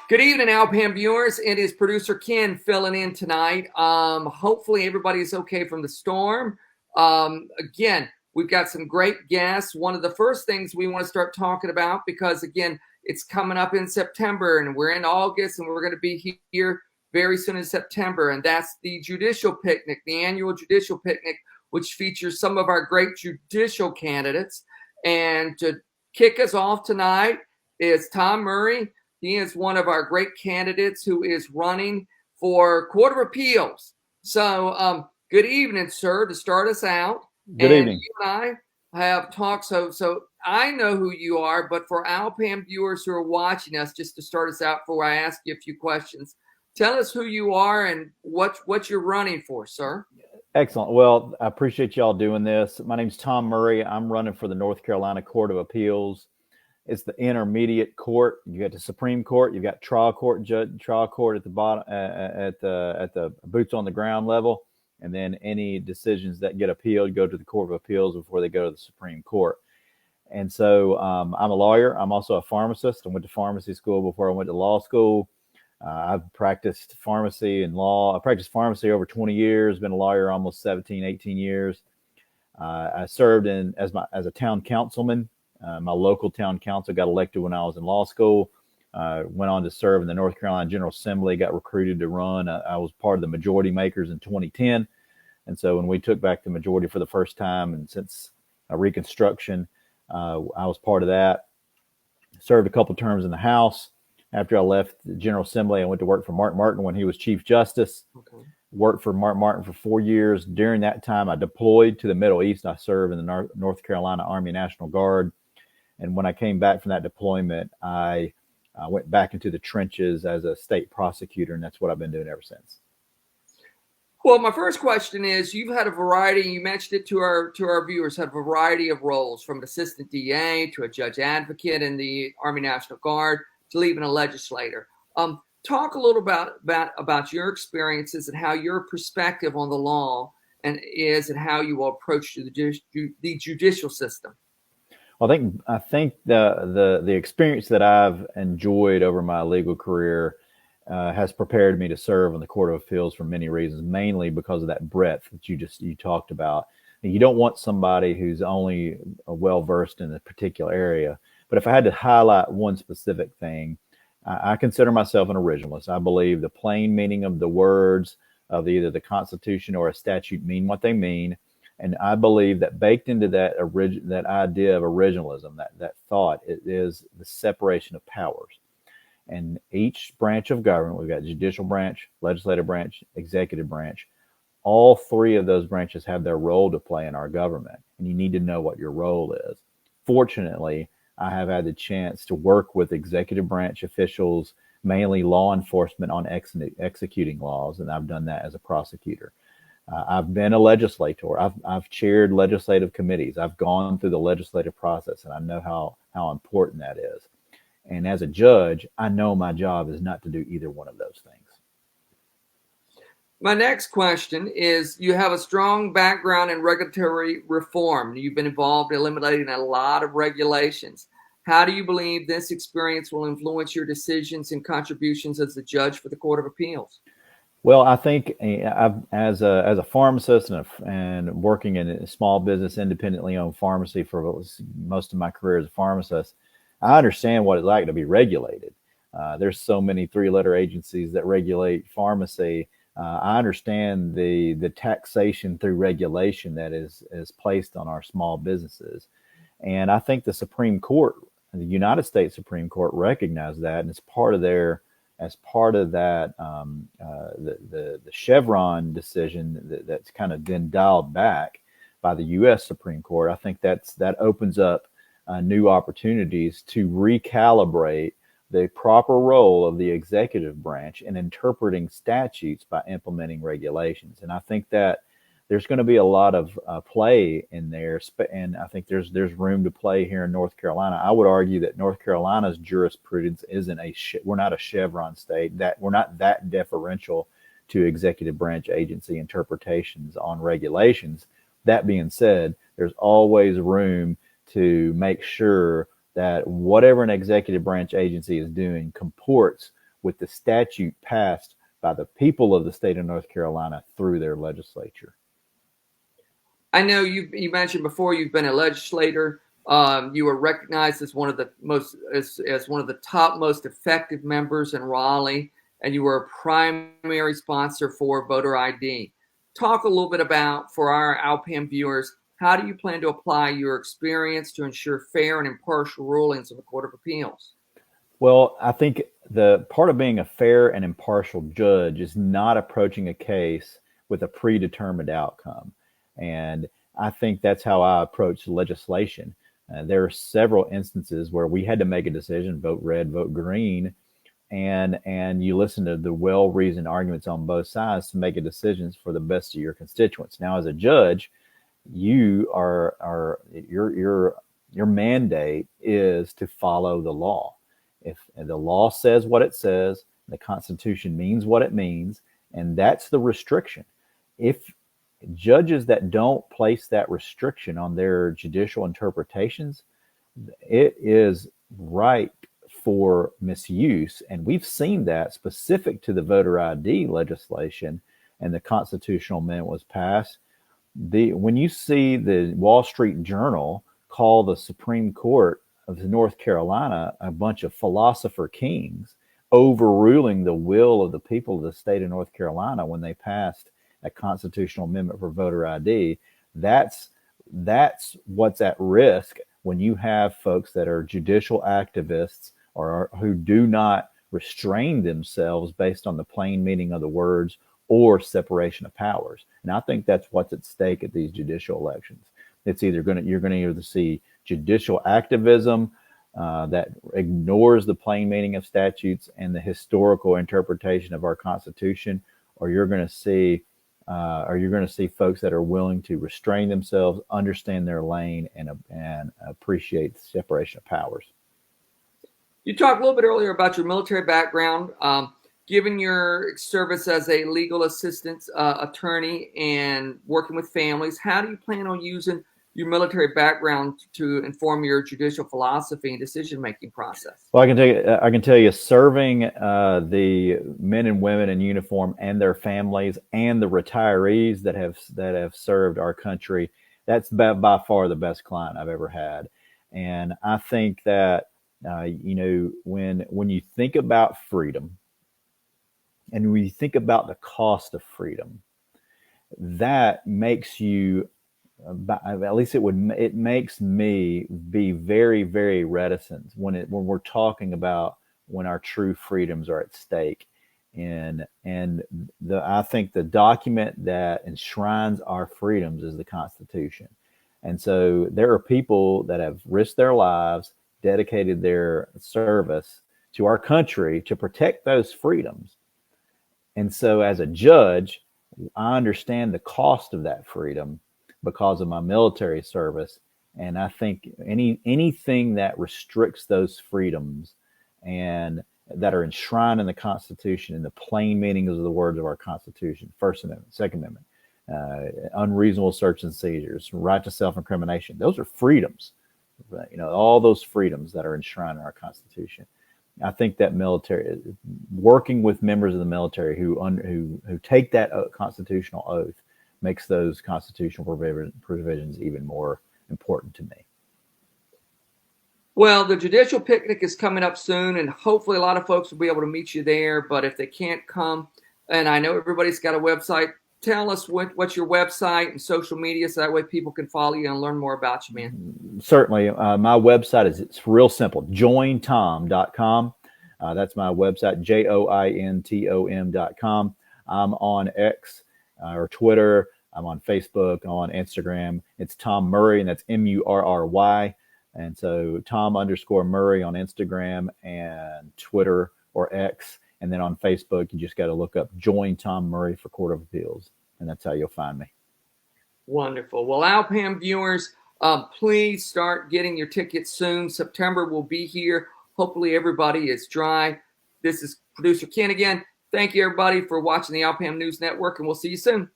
Good evening, Al-Pam viewers. It is producer Ken filling in tonight. Hopefully everybody's okay from the storm. Again, we've got some great guests. One of the first things we want to start talking about, because again, it's coming up in September and we're in August and we're going to be here very soon in September. And that's the Judicial Picnic, the annual Judicial Picnic, which features some of our great judicial candidates. And to kick us off tonight is Tom Murry. He is one of our great candidates who is running for Court of Appeals. So good evening, sir, to start us out. Good And evening. you and I have talked, so I know who you are, but for Al-Pam viewers who are watching us, just to start us out before I ask you a few questions, tell us who you are and what you're running for, sir. Excellent. Well, I appreciate y'all doing this. My name's Tom Murry. I'm running for the North Carolina Court of Appeals. It's the intermediate court. You got the Supreme Court. You've got trial court, trial court at the bottom, at the boots on the ground level, and then any decisions that get appealed go to the Court of Appeals before they go to the Supreme Court. And so I'm a lawyer. I'm also a pharmacist. I went to pharmacy school before I went to law school. I've practiced pharmacy and law. I practiced pharmacy over 20 years, been a lawyer almost 17, 18 years. I served as a town councilman. My local town council got elected when I was in law school. Went on to serve in the North Carolina General Assembly, got recruited to run. I was part of the majority makers in 2010. And so when we took back the majority for the first time, and since Reconstruction, I was part of that. Served a couple terms in the House. After I left the General Assembly, I went to work for Mark Martin when he was Chief Justice. Okay. Worked for Mark Martin for 4 years. During that time, I deployed to the Middle East. I served in the North Carolina Army National Guard. And when I came back from that deployment, I went back into the trenches as a state prosecutor, and that's what I've been doing ever since. Well, my first question is, you've had a variety, you mentioned it to our viewers, had a variety of roles, from an assistant DA to a judge advocate in the Army National Guard to even a legislator. Talk a little about your experiences and how your perspective on the law and how you will approach the judicial system. Well, I think the experience that I've enjoyed over my legal career has prepared me to serve on the Court of Appeals for many reasons, mainly because of that breadth that you talked about. And you don't want somebody who's only well versed in a particular area. But if I had to highlight one specific thing, I consider myself an originalist. I believe the plain meaning of the words of either the Constitution or a statute mean what they mean. And I believe that baked into that idea of originalism, that thought, it is the separation of powers. And each branch of government, we've got judicial branch, legislative branch, executive branch. All three of those branches have their role to play in our government, and you need to know what your role is. Fortunately, I have had the chance to work with executive branch officials, mainly law enforcement, on executing laws, and I've done that as a prosecutor. I've been a legislator. I've chaired legislative committees. I've gone through the legislative process, and I know how important that is. And as a judge, I know my job is not to do either one of those things. My next question is, you have a strong background in regulatory reform. You've been involved in eliminating a lot of regulations. How do you believe this experience will influence your decisions and contributions as a judge for the Court of Appeals? Well, I think as a pharmacist and working in a small business, independently owned pharmacy for most of my career as a pharmacist, I understand what it's like to be regulated. There's so many three-letter agencies that regulate pharmacy. I understand the taxation through regulation that is placed on our small businesses, and I think the Supreme Court, the United States Supreme Court, recognized that, and as part of that, the Chevron decision that's kind of been dialed back by the U.S. Supreme Court. I think that opens up new opportunities to recalibrate the proper role of the executive branch in interpreting statutes by implementing regulations. And I think that there's going to be a lot of play in there, and I think there's room to play here in North Carolina. I would argue that North Carolina's jurisprudence isn't we're not a Chevron state, that we're not that deferential to executive branch agency interpretations on regulations. That being said, there's always room to make sure that whatever an executive branch agency is doing comports with the statute passed by the people of the state of North Carolina through their legislature. I know you mentioned before you've been a legislator. You were recognized as one of the as one of the top most effective members in Raleigh, and you were a primary sponsor for voter ID. Talk a little bit about, for our Al-Pam viewers, how do you plan to apply your experience to ensure fair and impartial rulings of the Court of Appeals? Well, I think the part of being a fair and impartial judge is not approaching a case with a predetermined outcome. And I think that's how I approach legislation. There are several instances where we had to make a decision, vote red, vote green, and you listen to the well-reasoned arguments on both sides to make a decision for the best of your constituents. Now, as a judge, you are your mandate is to follow the law. If the law says what it says, the Constitution means what it means, and that's the restriction. If judges that don't place that restriction on their judicial interpretations, it is ripe for misuse. And we've seen that specific to the voter ID legislation, and the constitutional amendment was passed. When you see the Wall Street Journal call the Supreme Court of North Carolina a bunch of philosopher kings overruling the will of the people of the state of North Carolina when they passed a constitutional amendment for voter ID, that's what's at risk when you have folks that are judicial activists or who do not restrain themselves based on the plain meaning of the words or separation of powers. And I think that's what's at stake at these judicial elections. It's you're going to either see judicial activism that ignores the plain meaning of statutes and the historical interpretation of our Constitution, or you're going to see folks that are willing to restrain themselves, understand their lane, and appreciate the separation of powers. You talked a little bit earlier about your military background. Given your service as a legal assistance attorney and working with families, how do you plan on using your military background to inform your judicial philosophy and decision-making process? Well, I can tell you, serving the men and women in uniform and their families and the retirees that have served our country, that's by far the best client I've ever had. And I think that when you think about freedom, and when you think about the cost of freedom, that makes you, at least it makes me be very, very reticent when we're talking about when our true freedoms are at stake. I think the document that enshrines our freedoms is the Constitution. And so there are people that have risked their lives, dedicated their service to our country to protect those freedoms. And so as a judge, I understand the cost of that freedom because of my military service. And I think anything that restricts those freedoms and that are enshrined in the Constitution, in the plain meanings of the words of our Constitution, First Amendment, Second Amendment, unreasonable search and seizures, right to self-incrimination, those are freedoms. All those freedoms that are enshrined in our Constitution. I think that military, working with members of the military who take that constitutional oath, makes those constitutional provisions even more important to me. Well, the Judicial Picnic is coming up soon, and hopefully a lot of folks will be able to meet you there. But if they can't come, and I know everybody's got a website, tell us what's your website and social media so that way people can follow you and learn more about you, man. Certainly. My website it's real simple, jointom.com. That's my website, jointom.com. I'm on X or Twitter. I'm on Facebook, I'm on Instagram. It's Tom Murry, and that's Murry. And so Tom_Murry on Instagram and Twitter or X. And then on Facebook, you just got to look up Join Tom Murry for Court of Appeals. And that's how you'll find me. Wonderful. Well, Al-Pam viewers, please start getting your tickets soon. September will be here. Hopefully everybody is dry. This is producer Ken again. Thank you, everybody, for watching the Al-Pam News Network, and we'll see you soon.